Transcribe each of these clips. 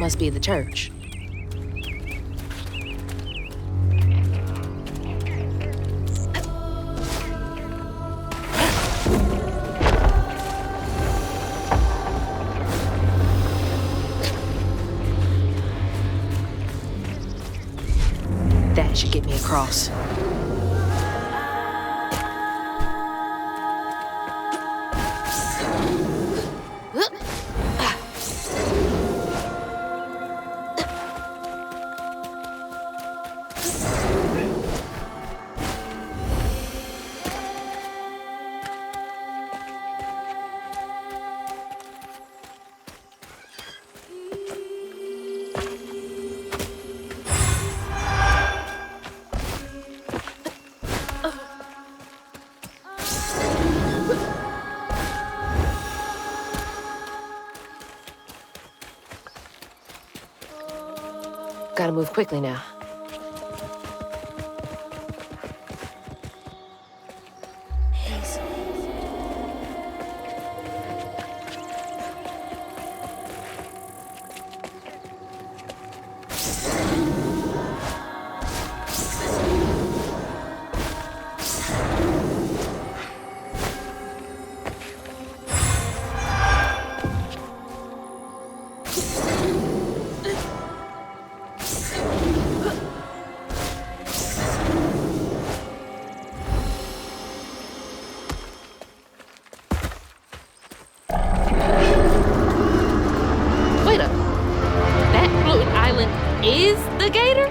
must be the church. That should get me across. Gotta move quickly now. Is the gator?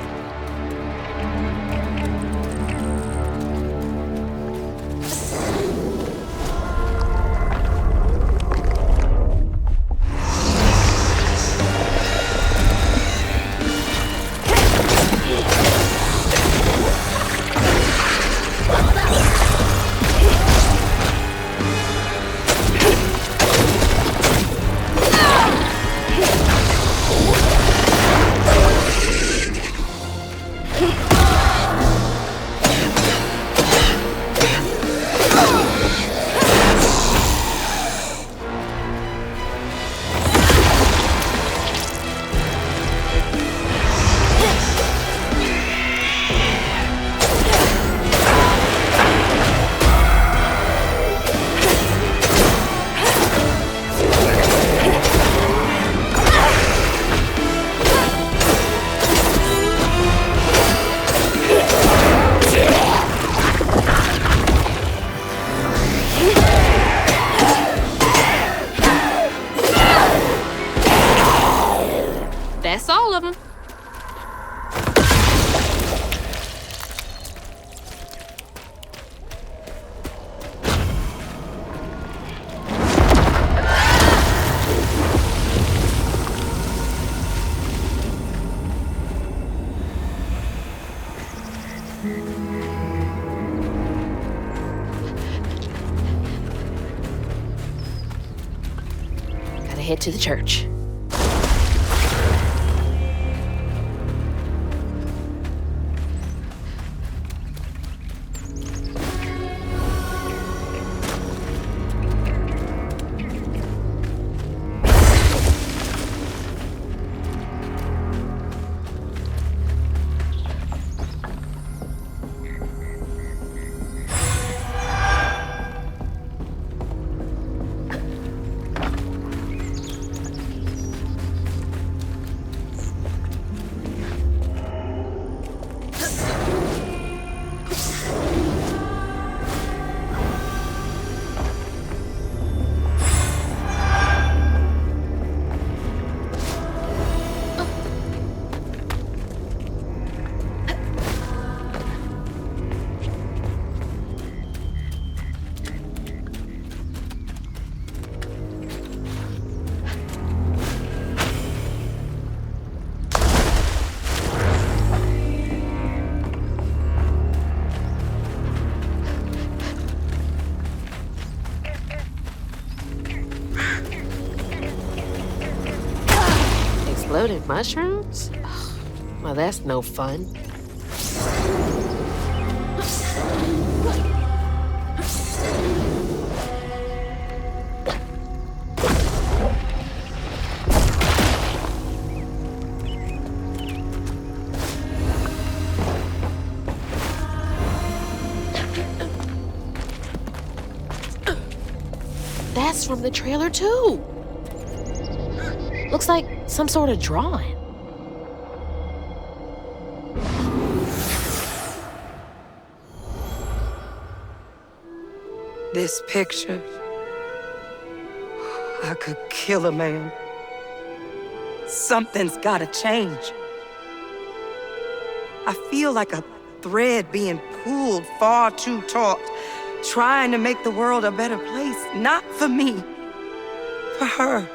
That's all of them. Gotta head to the church. Exploded mushrooms? Well, that's no fun. That's from the trailer, too. Looks like some sort of drawing. This picture, I could kill a man. Something's gotta change. I feel like a thread being pulled far too taut, trying to make the world a better place. Not for me, for her.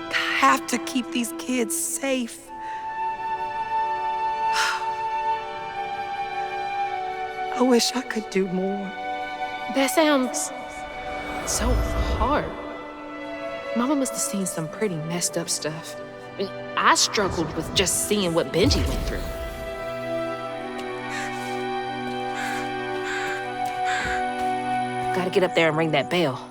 I have to keep these kids safe. I wish I could do more. That sounds so hard. Mama must have seen some pretty messed up stuff. I struggled with just seeing what Benji went through. Gotta get up there and ring that bell.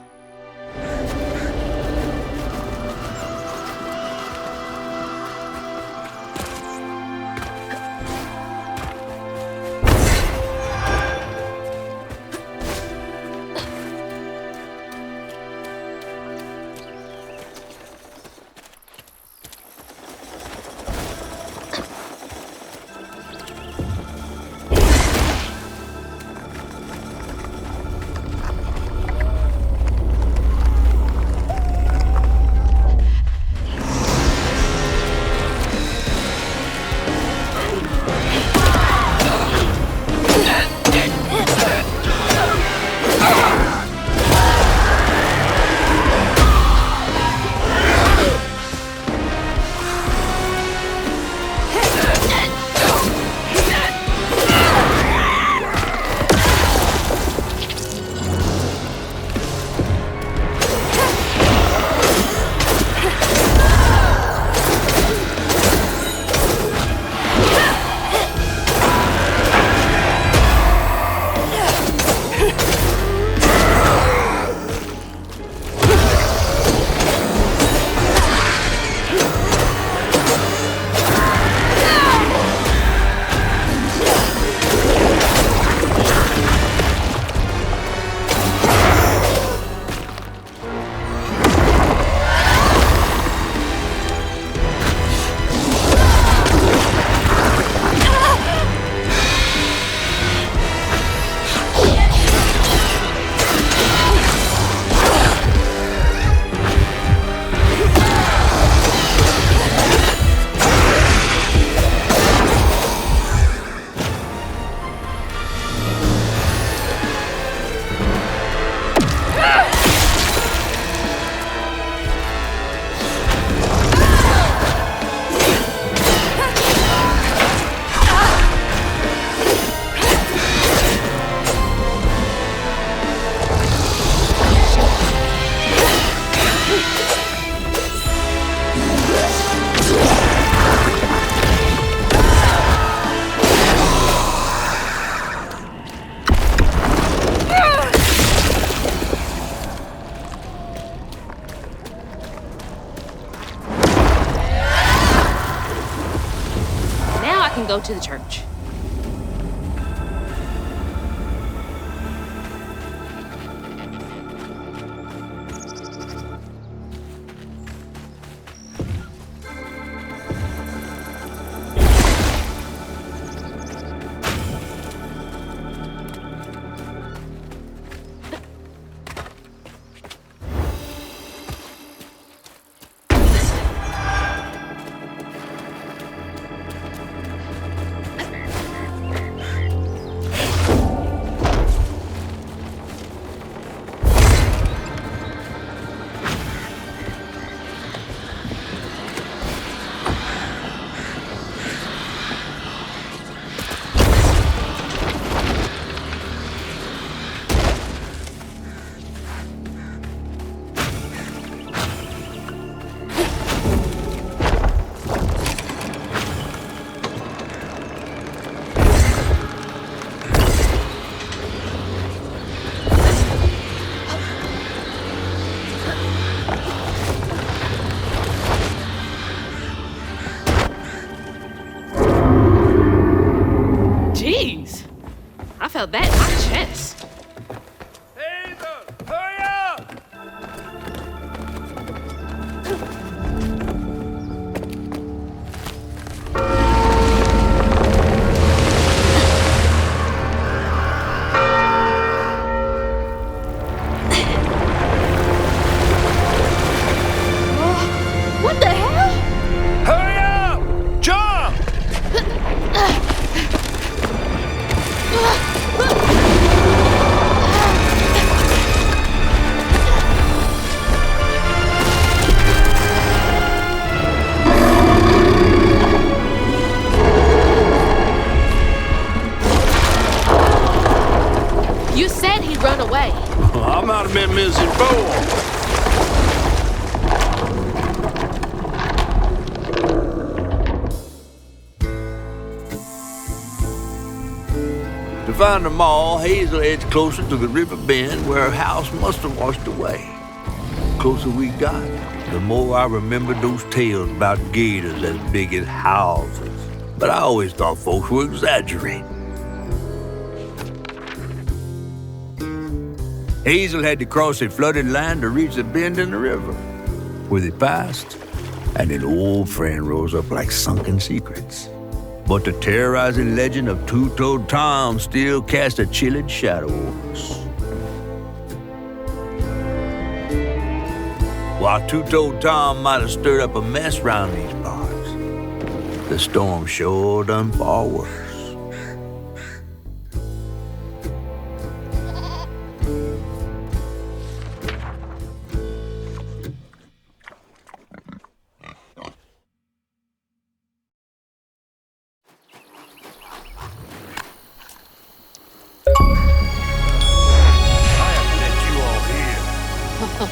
Go to the church. Jeez, I felt that in my chest. Hazel, hurry up! run away. I might have been misinformed. To find them all, Hazel heads closer to the river bend where her house must have washed away. The closer we got, the more I remembered those tales about gators as big as houses. But I always thought folks were exaggerating. Hazel had to cross a flooded land to reach the bend in the river, where they passed, and an old friend rose up like sunken secrets. But the terrorizing legend of Two-Toed Tom still cast a chilling shadow over us. While Two-Toed Tom might have stirred up a mess round these parts, the storm sure done far worse.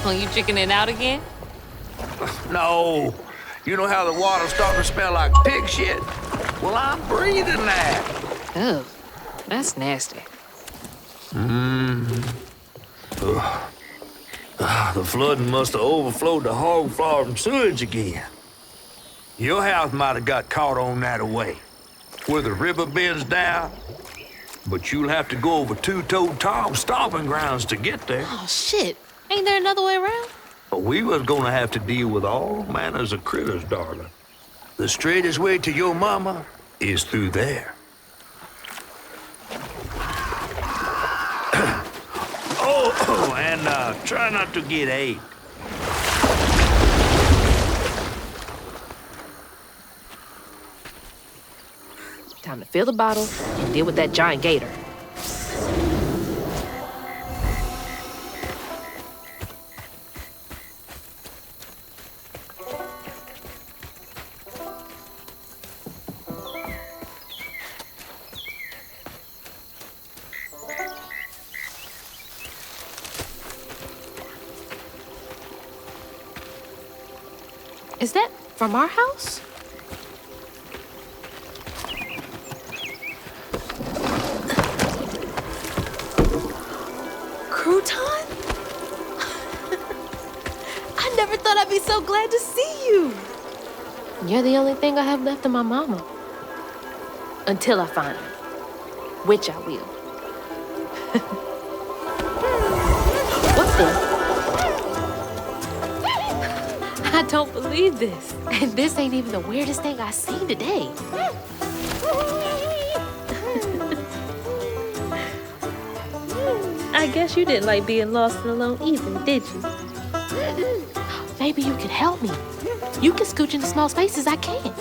You chickening out again? No. You know how the water's starting to smell like pig shit? Well, I'm breathing that. Oh, that's nasty. The flooding must have overflowed the hog farm sewage again. Your house might have got caught on that away, where the river bends down. But you'll have to go over Two-Toed Tom's stomping grounds to get there. Oh, shit. Ain't there another way around? But we was gonna have to deal with all manners of critters, darling. The straightest way to your mama is through there. And try not to get ate. Time to fill the bottle and deal with that giant gator. Is that from our house? Crouton? I never thought I'd be so glad to see you. You're the only thing I have left of my mama. Until I find her. Which I will. What's this? I don't believe this. And this ain't even the weirdest thing I've seen today. I guess you didn't like being lost and alone either, did you? Maybe you can help me. You can scooch into small spaces I can't.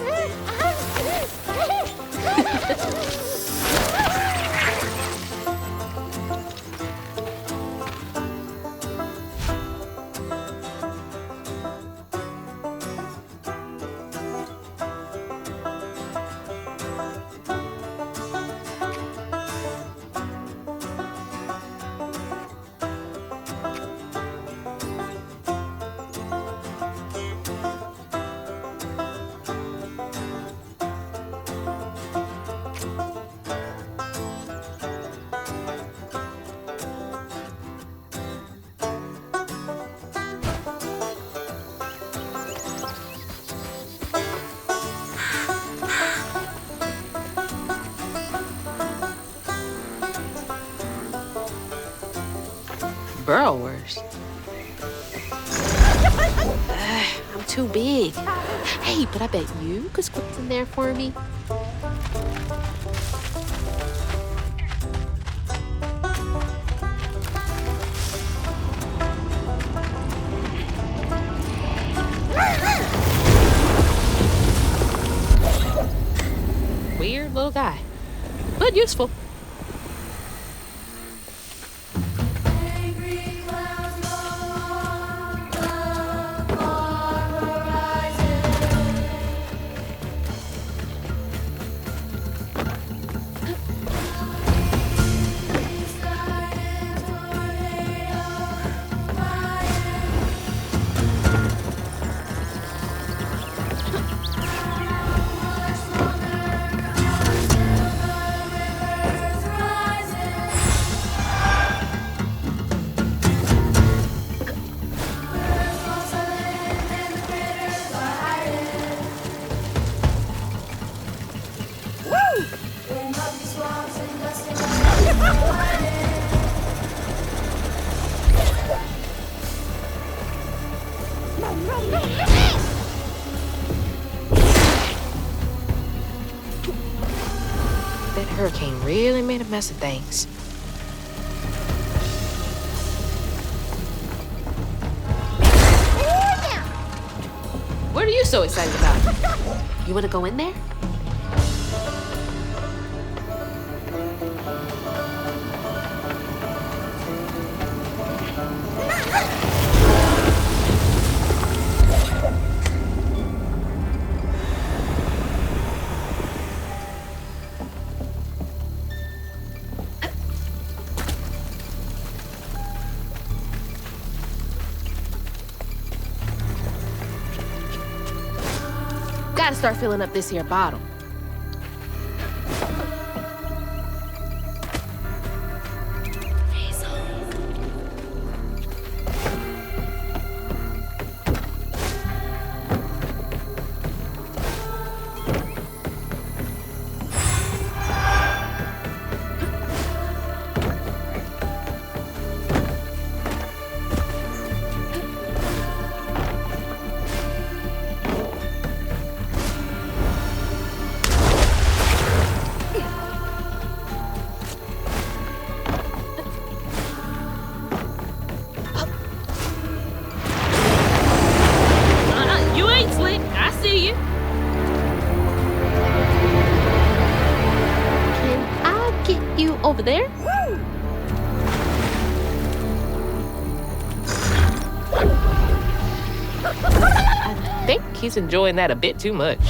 Burrowers. I'm too big. Hey, but I bet you could squeeze in there for me. Weird little guy, but useful. hurricane really made a mess of things. What are you so excited about? You want to go in there? Gotta start filling up this here bottle. You ain't slick. I see you. Can I get you over there? I think he's enjoying that a bit too much.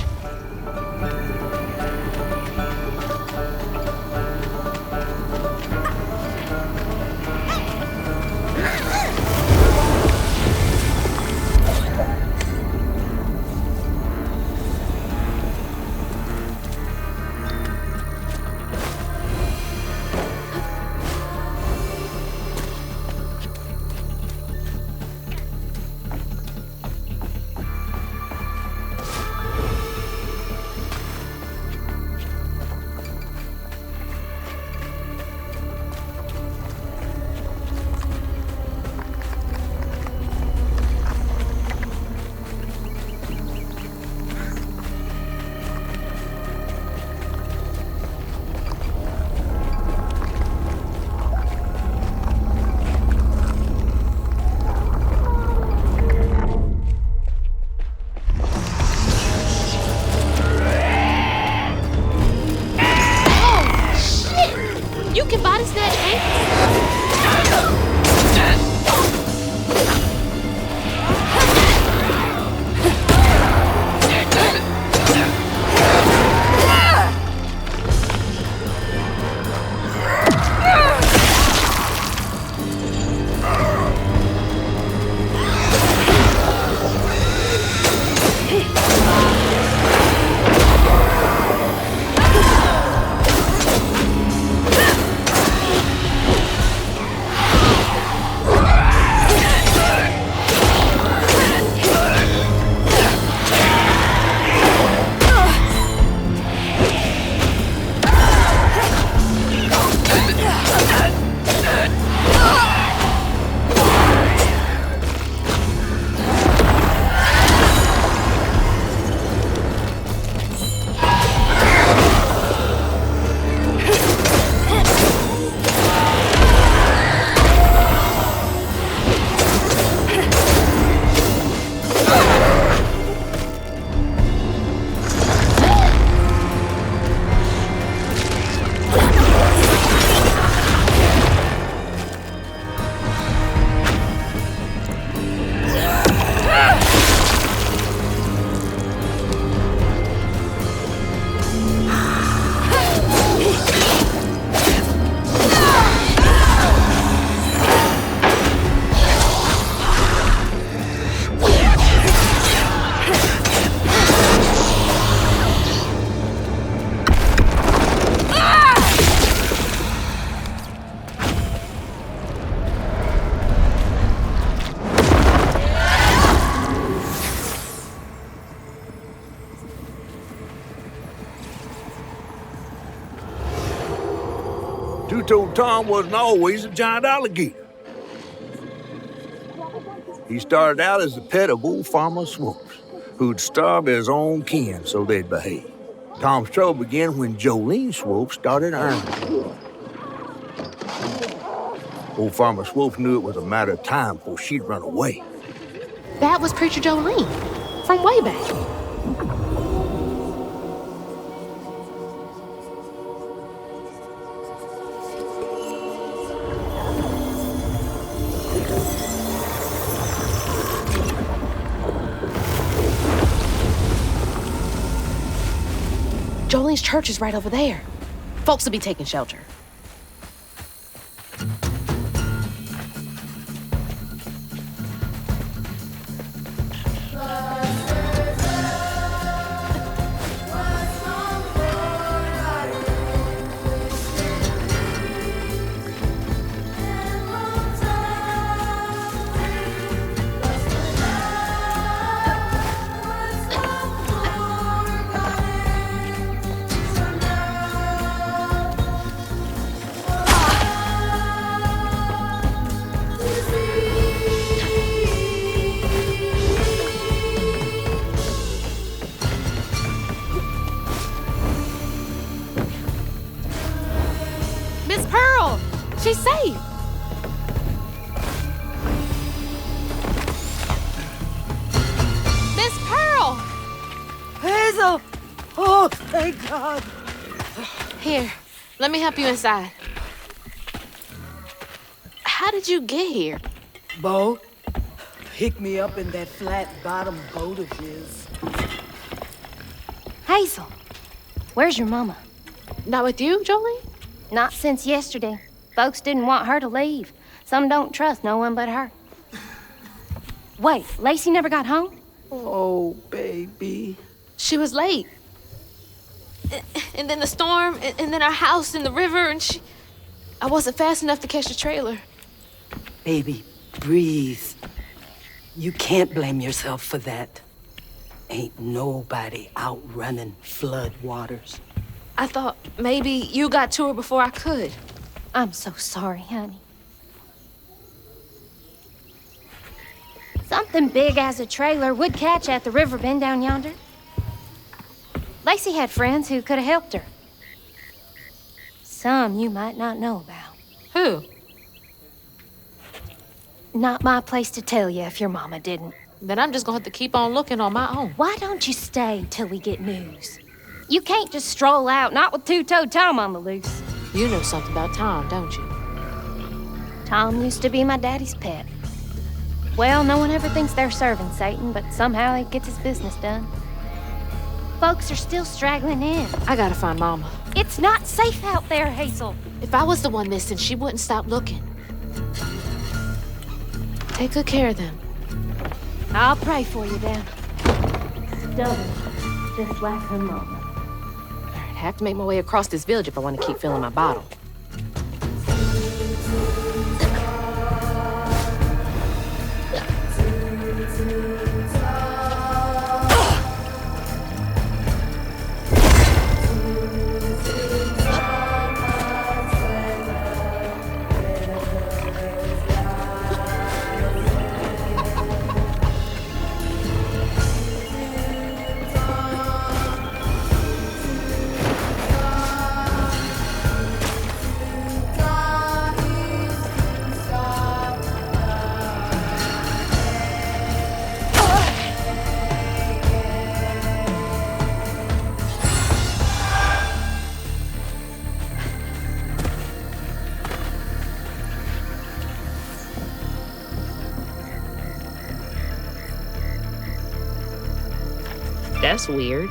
You can body snatch ants? Two-Toed Tom wasn't always a giant alligator. He started out as the pet of old Farmer Swoops, who'd starve his own kin so they'd behave. Tom's trouble began when Jolene Swope started ironing. Old Farmer Swope knew it was a matter of time before she'd run away. That was Preacher Jolene, from way back. Jolene's church is right over there. Folks will be taking shelter. Miss Pearl! She's safe! Miss Pearl! Hazel! Oh, thank God. Here, let me help you inside. How did you get here? Bo, pick me up in that flat-bottom boat of his. Hazel, where's your mama? Not with you, Jolene? Not since yesterday. Folks didn't want her to leave. Some don't trust no one but her. Wait, Lacey never got home? Oh, baby. She was late. And then the storm, and then our house in the river, and I wasn't fast enough to catch the trailer. Baby, breathe. You can't blame yourself for that. Ain't nobody outrunning flood waters. I thought maybe you got to her before I could. I'm so sorry, honey. Something big as a trailer would catch at the river bend down yonder. Lacey had friends who could have helped her. Some you might not know about. Who? Not my place to tell you if your mama didn't. Then I'm just gonna have to keep on looking on my own. Why don't you stay till we get news? You can't just stroll out, not with two-toed Tom on the loose. You know something about Tom, don't you? Tom used to be my daddy's pet. Well, no one ever thinks they're serving Satan, but somehow he gets his business done. Folks are still straggling in. I gotta find Mama. It's not safe out there, Hazel. If I was the one missing, she wouldn't stop looking. Take good care of them. I'll pray for you then. Stubborn, just like her mama. I have to make my way across this village if I want to keep filling my bottle. That's weird.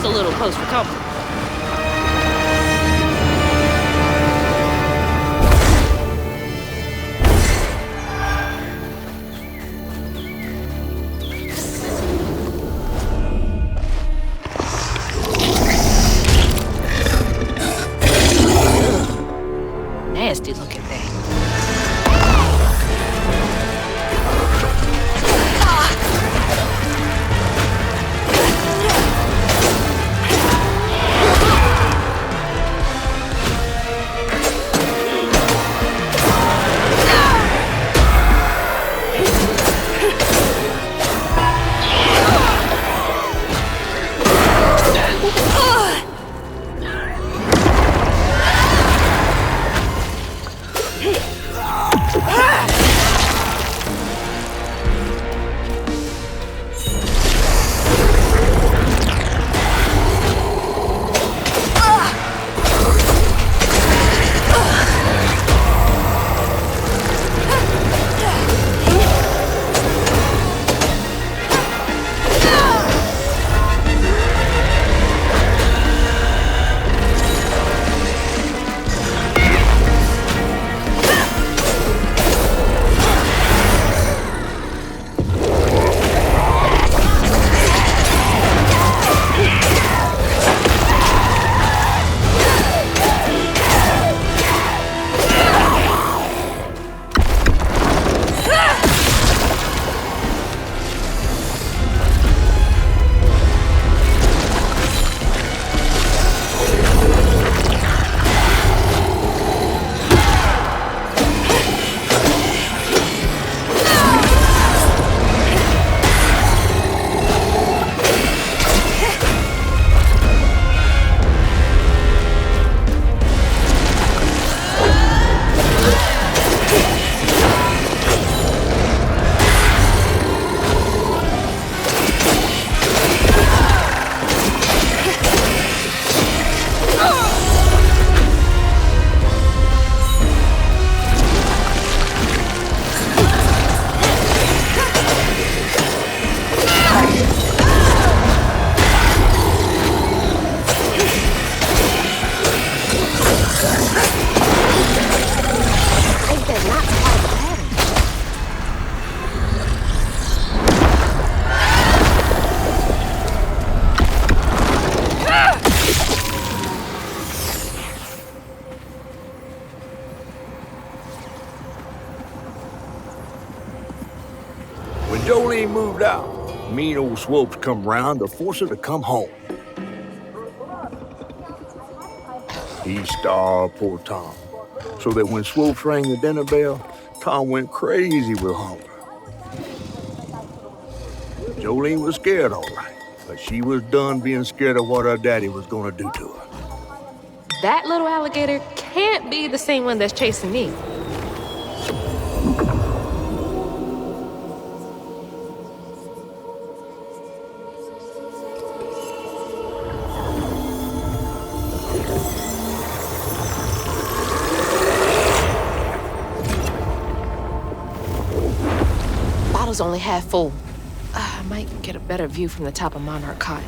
a little close for comfort. Nasty looking thing. When Jolene moved out, mean old Swopes come round to force her to come home. He starved poor Tom, so that when Swopes rang the dinner bell, Tom went crazy with hunger. Jolene was scared, all right, but she was done being scared of what her daddy was gonna do to her. That little alligator can't be the same one that's chasing me. Bottle's only half full. I might get a better view from the top of Monarch Cotton.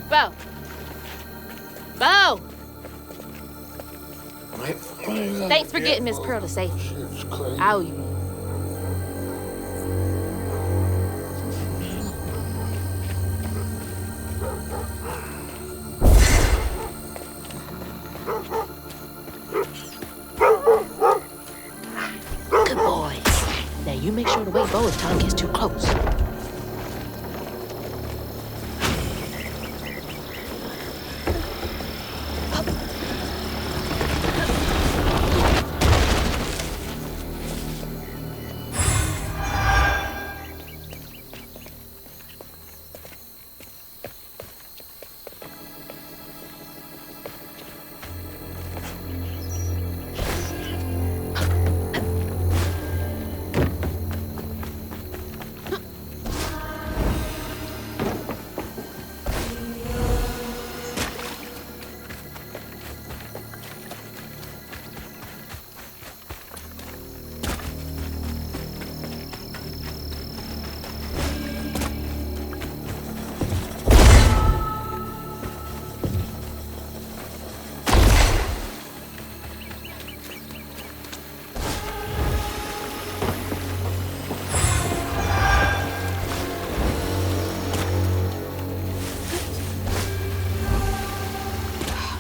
Bo! Bo! Thanks for getting Miss Pearl to safety. I owe you. way Bo if Tom gets too close.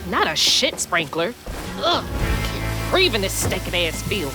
Not a shit sprinkler. Ugh, can't breathe in this stinking ass field.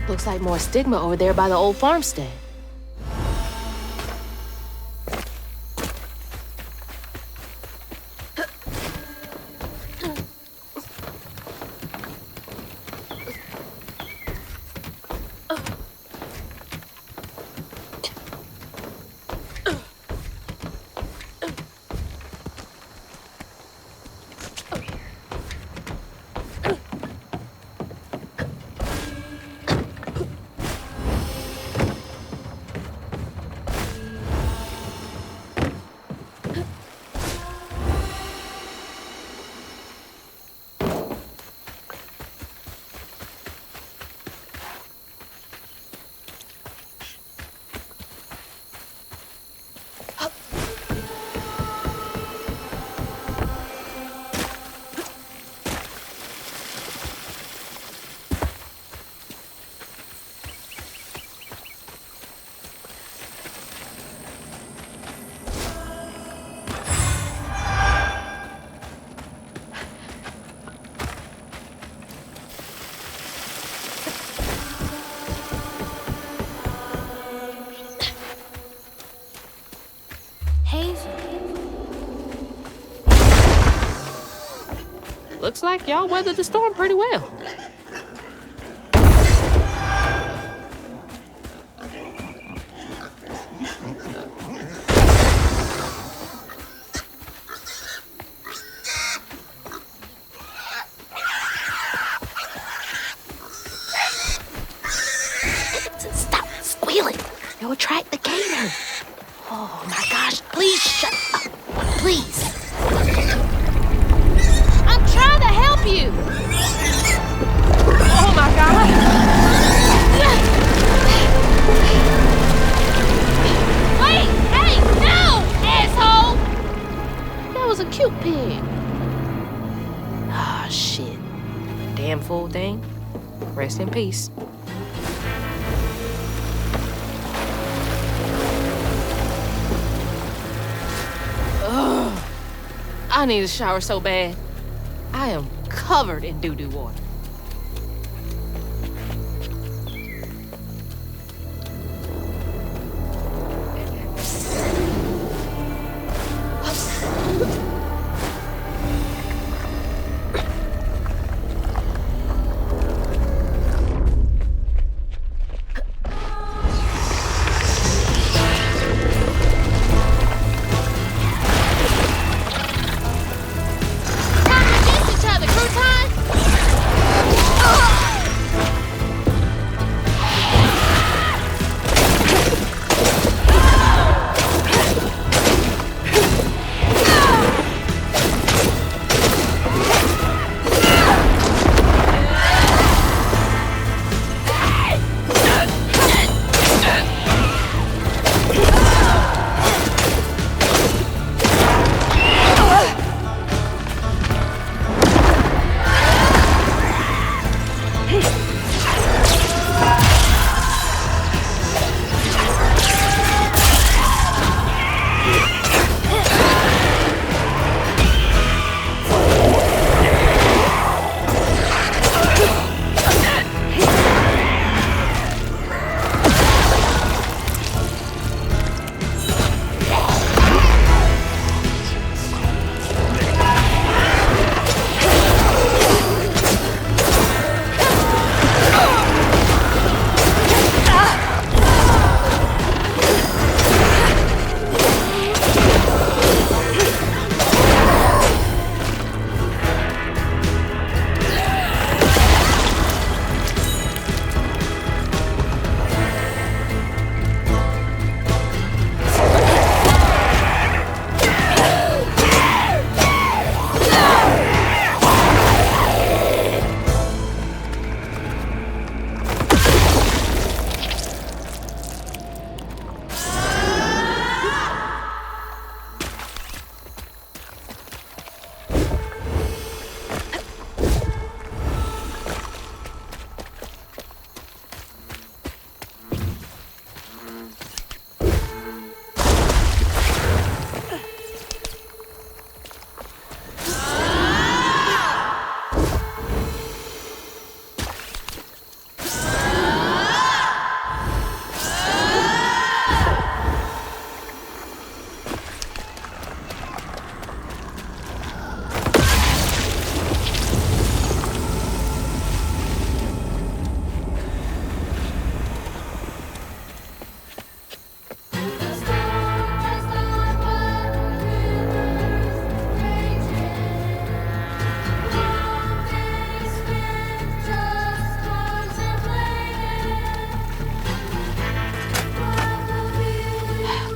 Looks like more stigma over there by the old farmstead. Looks like y'all weathered the storm pretty well. Stop squealing. You'll attract the gator. Oh my gosh, please shut up. Please. I'm trying to help you. shit. Damn fool thing. Rest in peace. Ugh. I need a shower so bad. I am covered in doo-doo water.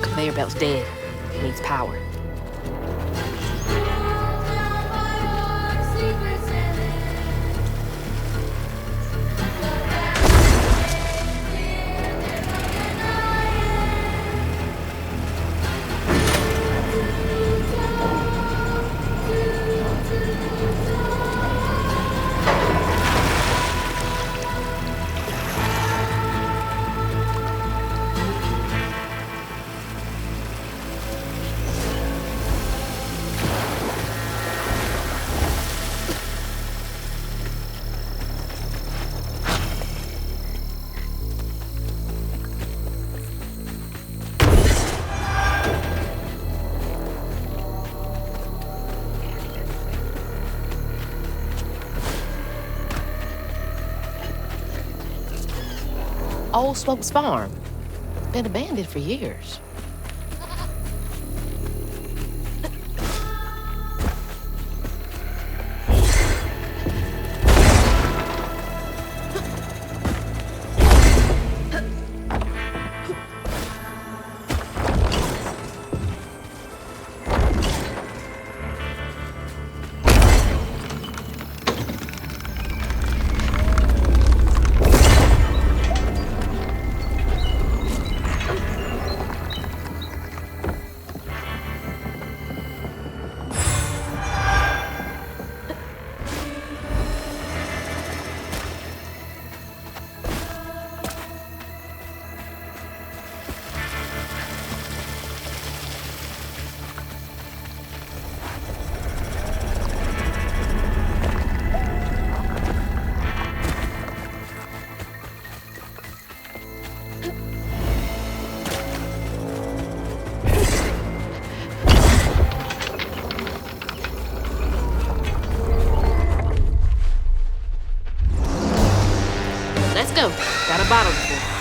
Conveyor belt's dead. It needs power. Old Smokes Farm. Been abandoned for years. bottle for?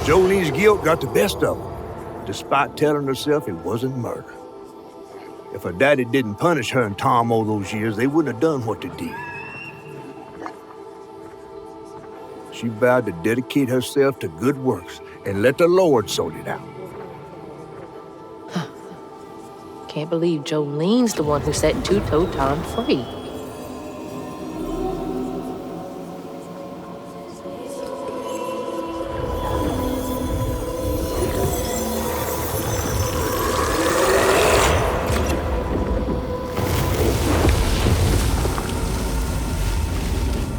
Jolene's guilt got the best of her, despite telling herself it wasn't murder. If her daddy didn't punish her and Tom all those years, they wouldn't have done what they did. She vowed to dedicate herself to good works and let the Lord sort it out. Can't believe Jolene's the one who set Two-Toe Tom free.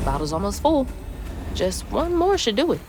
Bottle's almost full. Just one more should do it.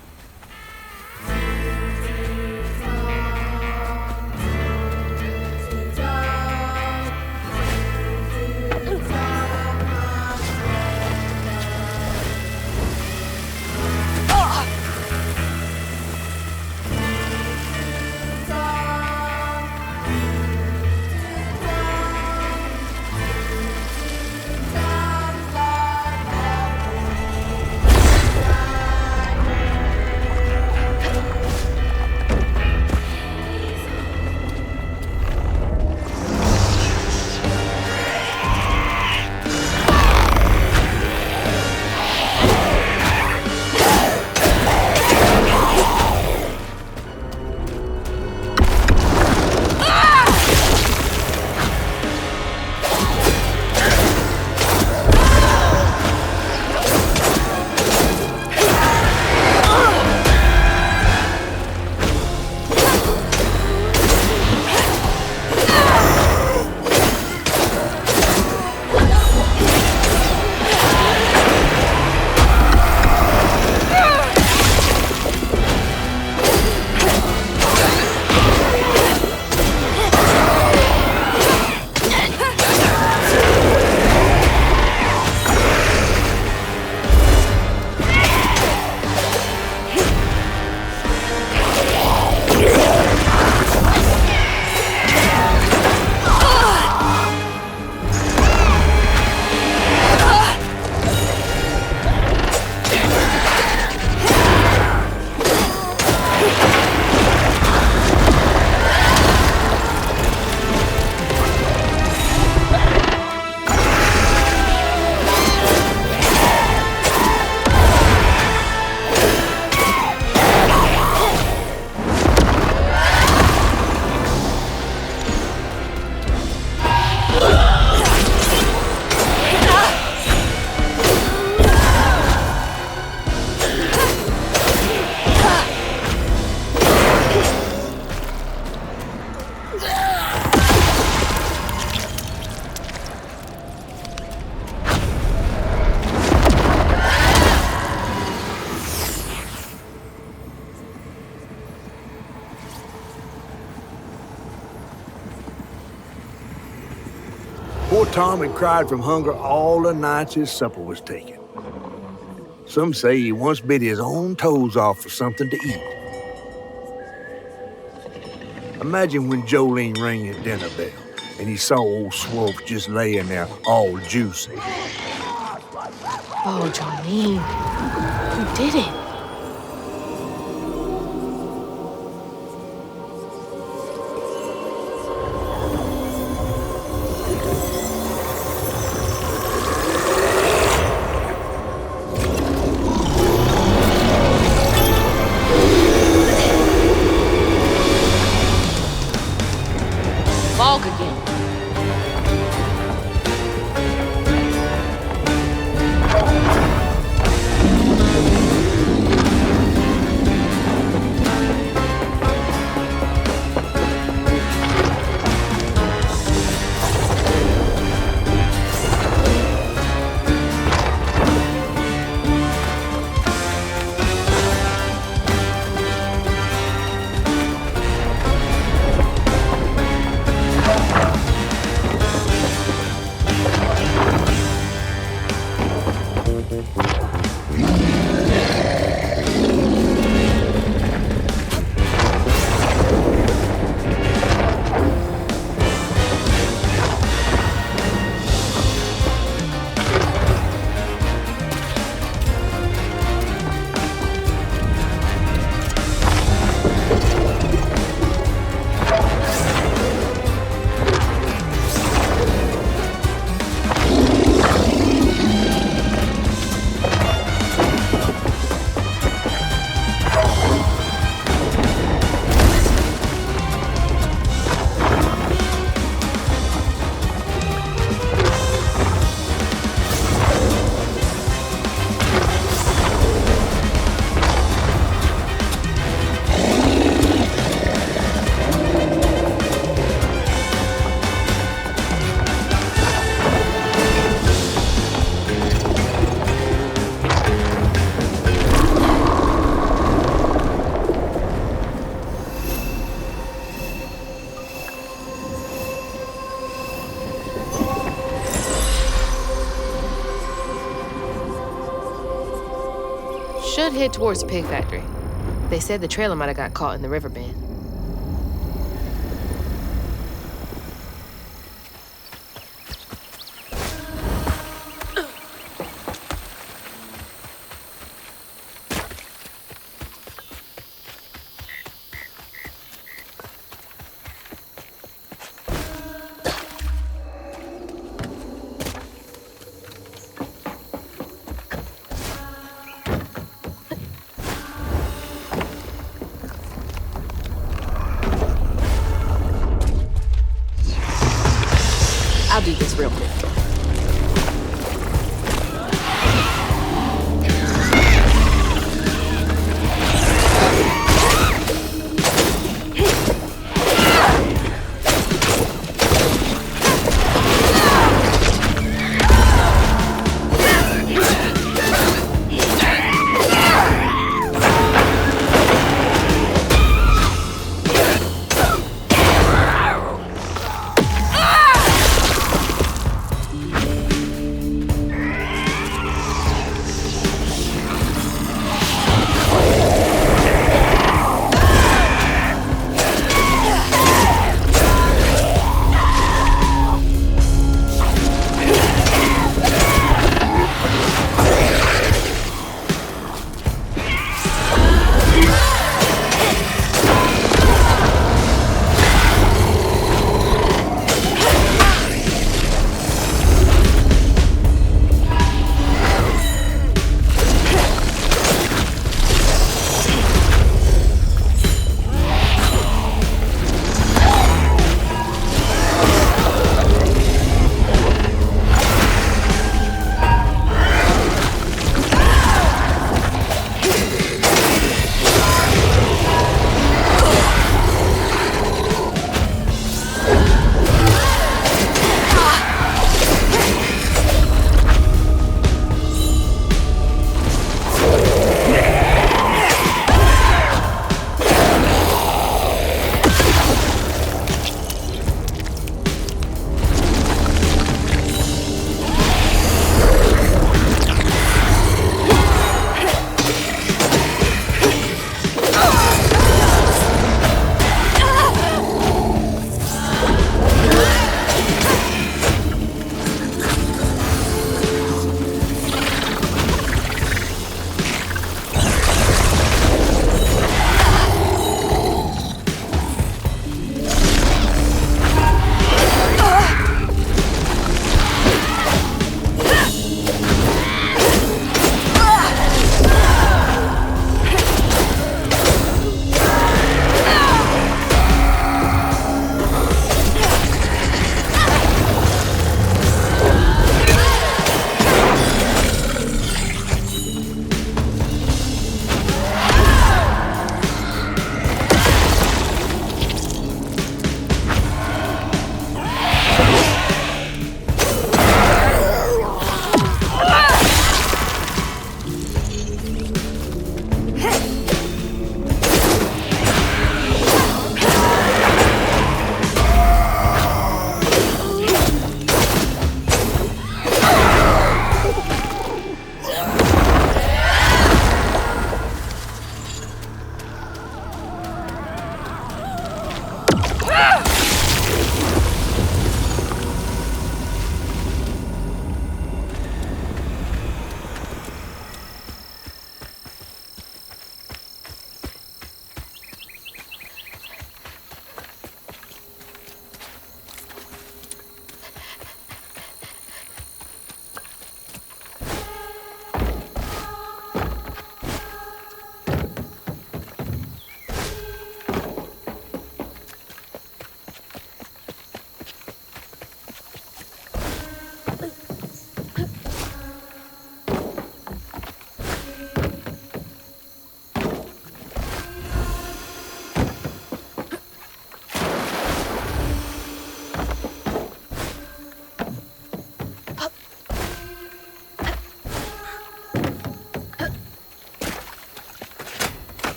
Poor Tom had cried from hunger all the nights his supper was taken. Some say he once bit his own toes off for something to eat. Imagine when Jolene rang his dinner bell and he saw old Swope just laying there all juicy. Oh, Jolene, you did it. Fog again. Should head towards the pig factory. They said the trailer might have got caught in the river bend.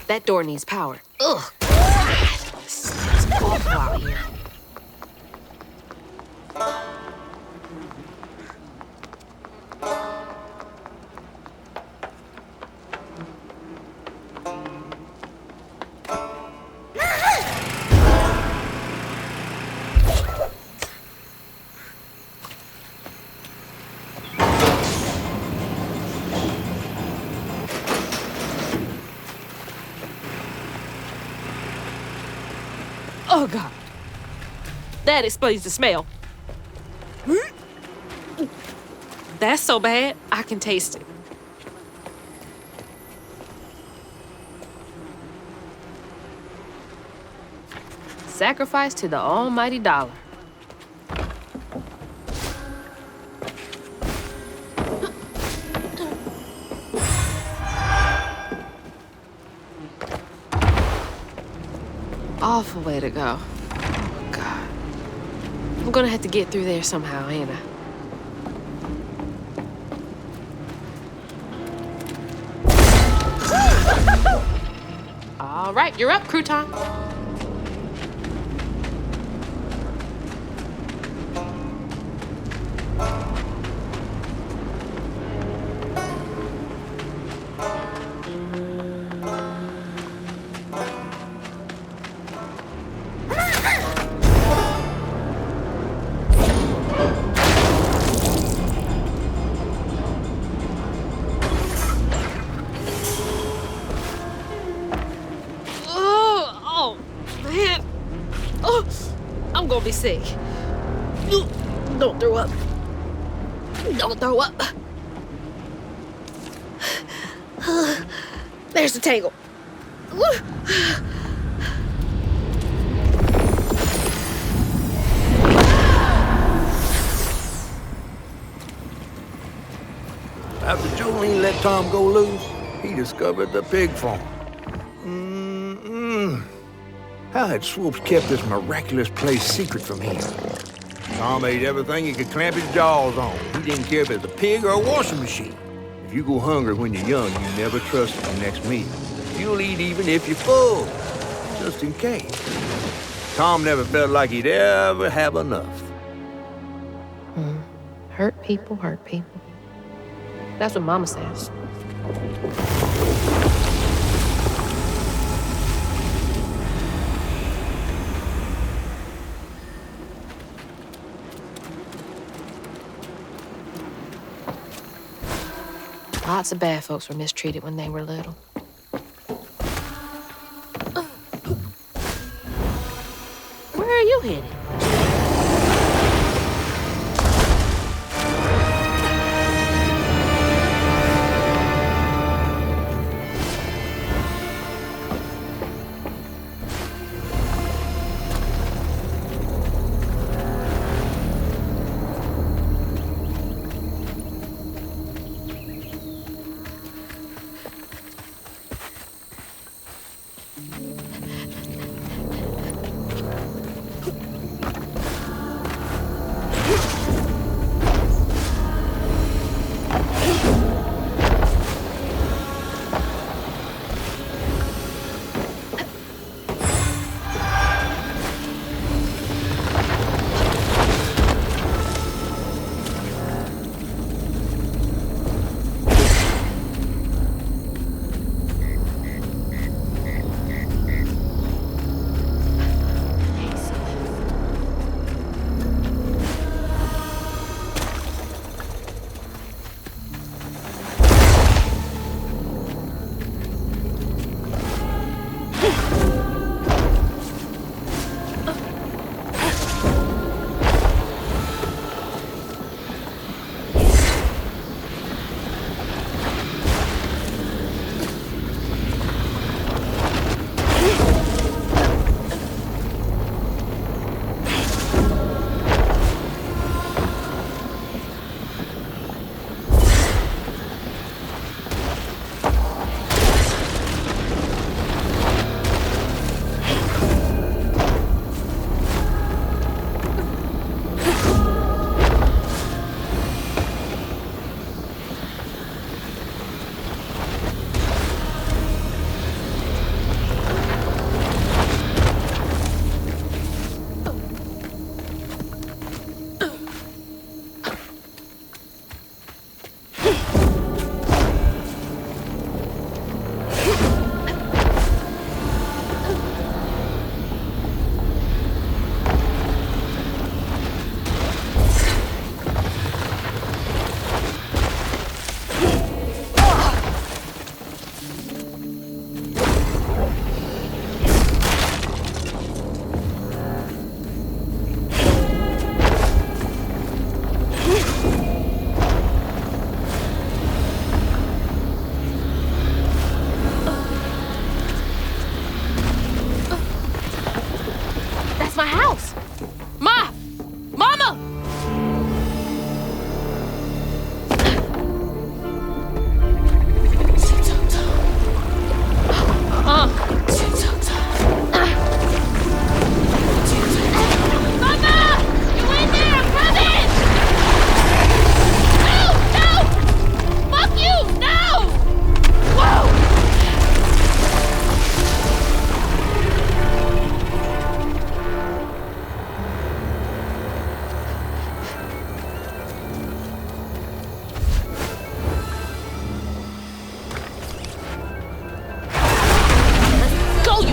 That door needs power. Ugh. God, it's awful out here. Oh, God. That explains the smell. That's so bad, I can taste it. Sacrifice to the almighty dollar. Awful way to go. Oh, God. I'm gonna have to get through there somehow, ain't I? All right, you're up, Crouton. I'm gonna be sick. Don't throw up. Don't throw up. There's the tangle. After Jolene let Tom go loose, he discovered the pig farm. How had Swoops kept this miraculous place secret from him? Tom ate everything he could clamp his jaws on. He didn't care if it was a pig or a washing machine. If you go hungry when you're young, you never trust your next meal. You'll eat even if you're full, just in case. Tom never felt like he'd ever have enough. Hurt people, hurt people. That's what Mama says. Lots of bad folks were mistreated when they were little. Where are you headed?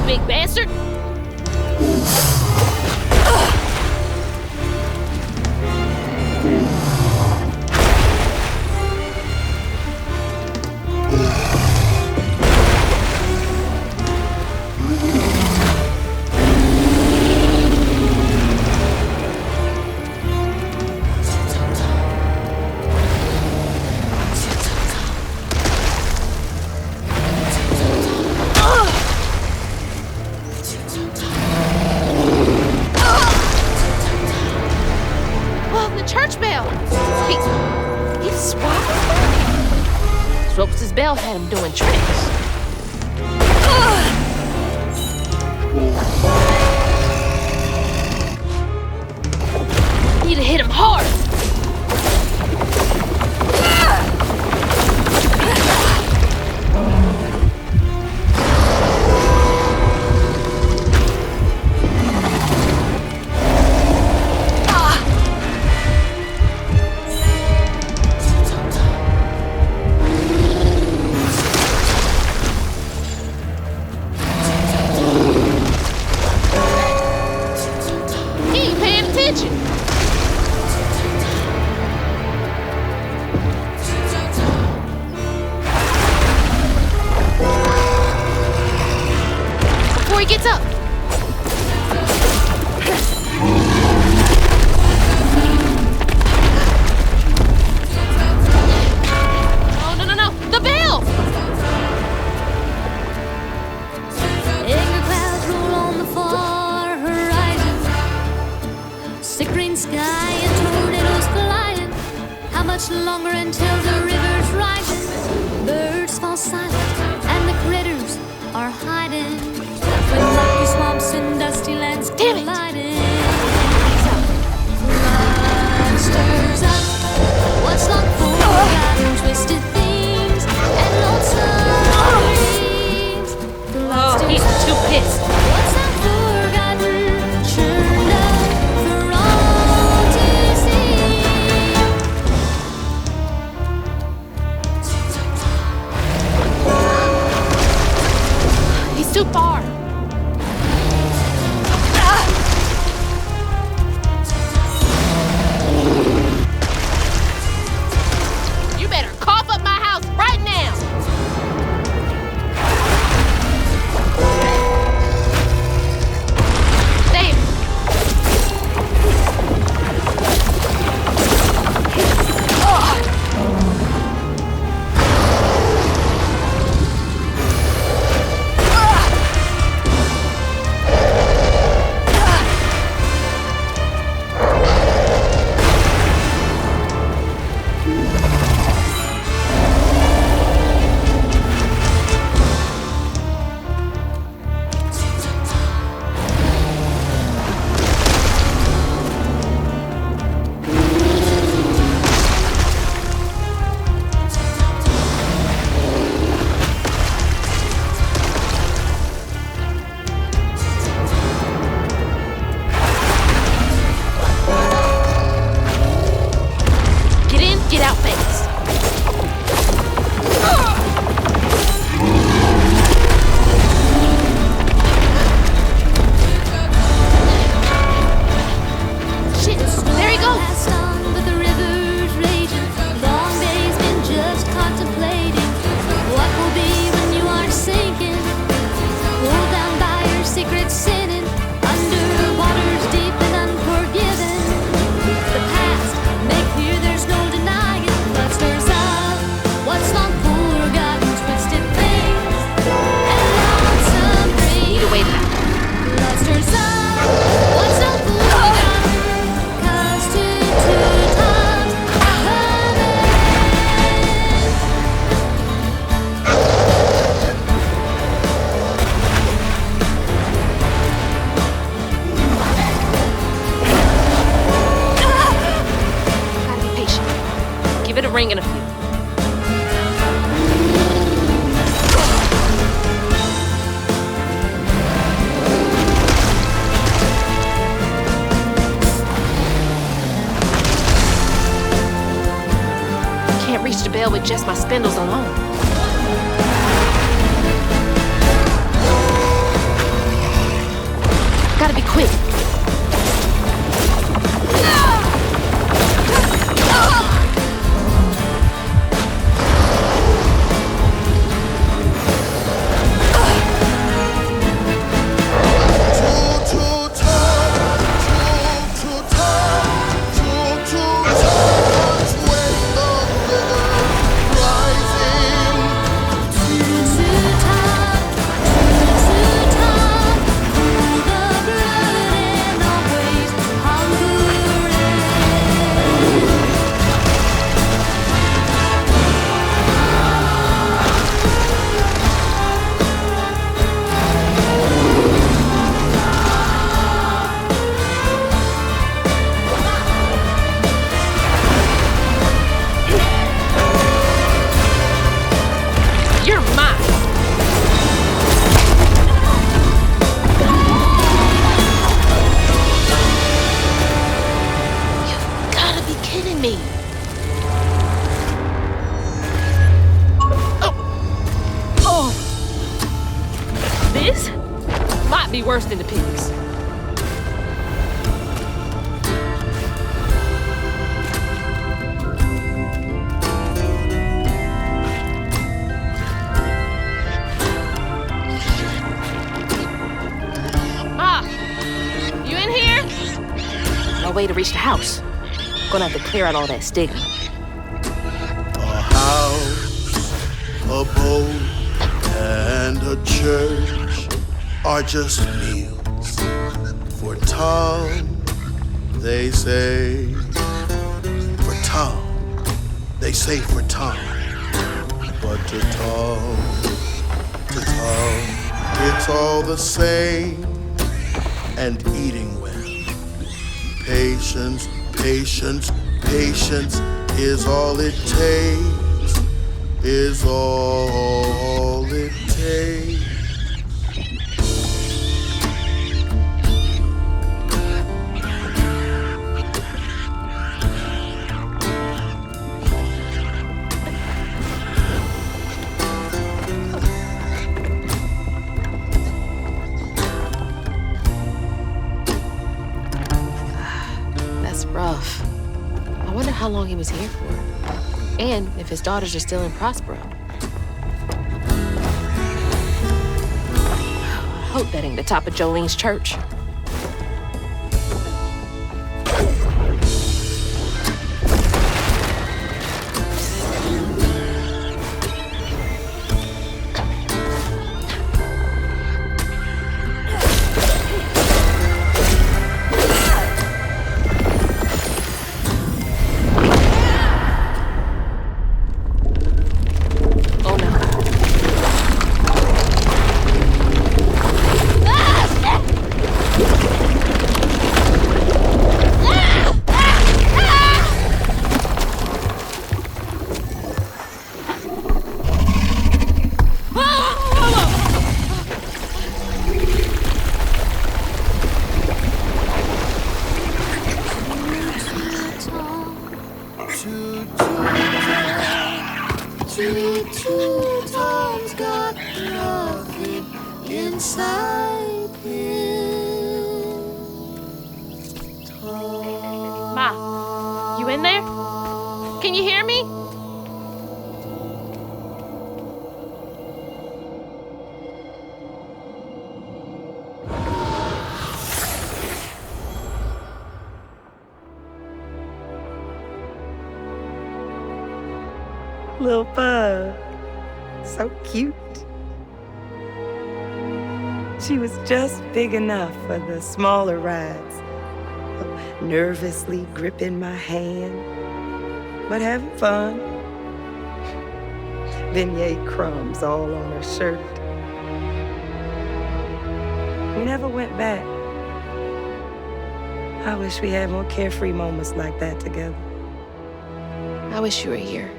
big bastard! Church bell! He swapped? Swopes' bell had him doing tricks. Need to hit him hard! Before he gets up. No. The bell! Angry clouds roll on the far horizon. Sick green sky and tornadoes colliding. How much longer until the river's rising? Birds fall silent and the critters are hiding. When rocky swamps and dusty lands colliding. Blood stirs up what's long forgotten, twisted things and lonesome dreams. Blood He's stirs too up pissed. what's not forgotten, churned up for all to see. He's too far. You better cough up my house right now. There. Get in, get out fast. Shit, there he goes. Passed on, but the river's raging. Long days been just contemplating what will be when you are sinking. Pulled down by your secret sinning, under waters deep and unforgiven. The past, make clear there's no denying. Blood stirs up what's long forgotten, twisted things and lonesome dreams. Need a way back. Blood stirs up what's long forgotten, 'cause two times coming. Gotta be patient. Give it a ring and a few. Can't reach the bell with just my spindles alone. This might be worse than the pigs. Ma, you in here? No way to reach the house. Gonna have to clear out all that stigma. A house, a boat, and a church are just meals for Tom, they say. For Tom, they say for Tom. But to Tom, it's all the same. And eating well. Patience, patience, patience is all it takes. Is all it takes. That's rough. I wonder how long he was here for. And if his daughters are still in Prospero. I hope that ain't the top of Jolene's church. Oh no. Tom's got nothing inside him. Ma, you in there? Can you hear me? Little Pug. So cute. She was just big enough for the smaller rides. Nervously gripping my hand, but having fun. Beignet crumbs all on her shirt. We never went back. I wish we had more carefree moments like that together. I wish you were here.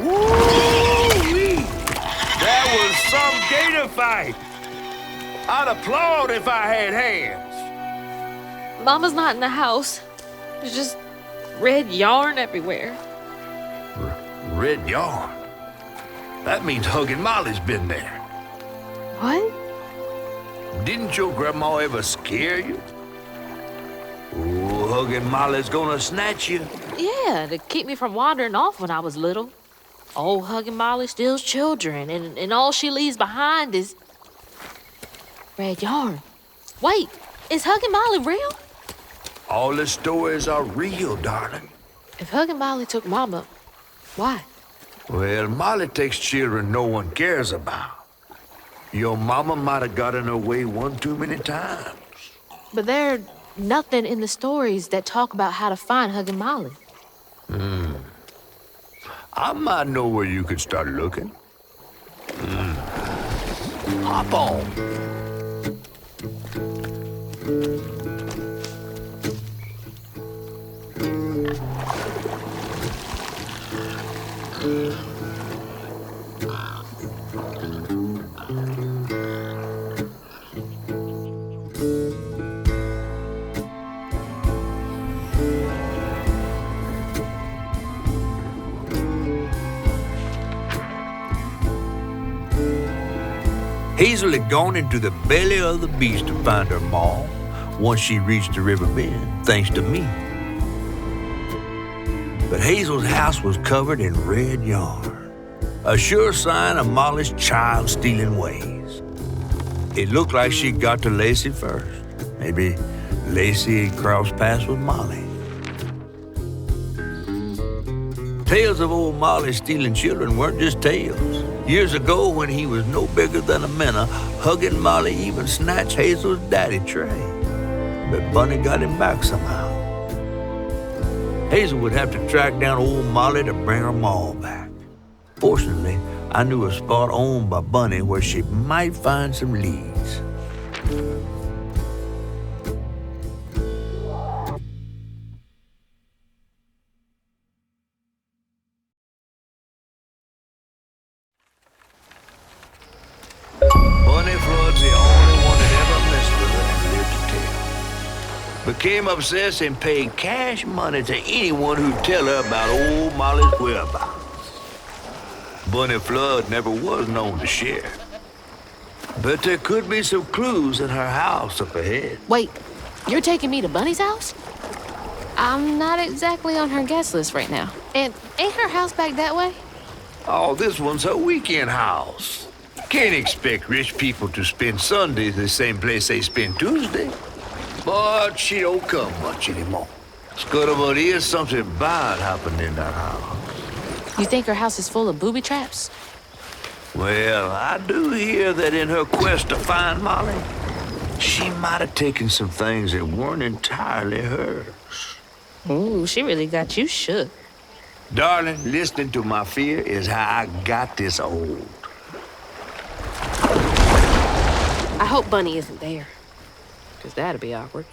Woo-wee! That was some gator fight. I'd applaud if I had hands. Mama's not in the house. There's just red yarn everywhere. Red yarn? That means Huggin' Molly's been there. What? Didn't your grandma ever scare you? Oh, Huggin' Molly's gonna snatch you. Yeah, to keep me from wandering off when I was little. Old Huggin' Molly steals children, and all she leaves behind is red yarn. Wait, is Huggin' Molly real? All the stories are real, darling. If Huggin' Molly took Mama, why? Well, Molly takes children no one cares about. Your mama might have got in her way one too many times. But there's nothing in the stories that talk about how to find Huggin' Molly. I might know where you could start looking. Hop on. Hazel had gone into the belly of the beast to find her ma once she reached the river bend, thanks to me. But Hazel's house was covered in red yarn, a sure sign of Molly's child-stealing ways. It looked like she got to Lacey first. Maybe Lacey had crossed paths with Molly. Tales of old Molly stealing children weren't just tales. Years ago, when he was no bigger than a minnow, Huggin' Molly even snatched Hazel's daddy, Trey. But Bunny got him back somehow. Hazel would have to track down old Molly to bring her ma back. Fortunately, I knew a spot owned by Bunny where she might find some leads. Bunny Flood's the only one that ever messed with her and lived to tell. Became obsessed and paid cash money to anyone who'd tell her about old Molly's whereabouts. Bunny Flood never was known to share. But there could be some clues in her house up ahead. Wait, you're taking me to Bunny's house? I'm not exactly on her guest list right now. And ain't her house back that way? Oh, this one's her weekend house. Can't expect rich people to spend Sundays the same place they spend Tuesday. But she don't come much anymore. Scuttlebutt is something bad happened in that house. You think her house is full of booby traps? Well, I do hear that in her quest to find Molly, she might have taken some things that weren't entirely hers. Ooh, she really got you shook. Darling, listening to my fear is how I got this old. I hope Bunny isn't there, because that'd be awkward.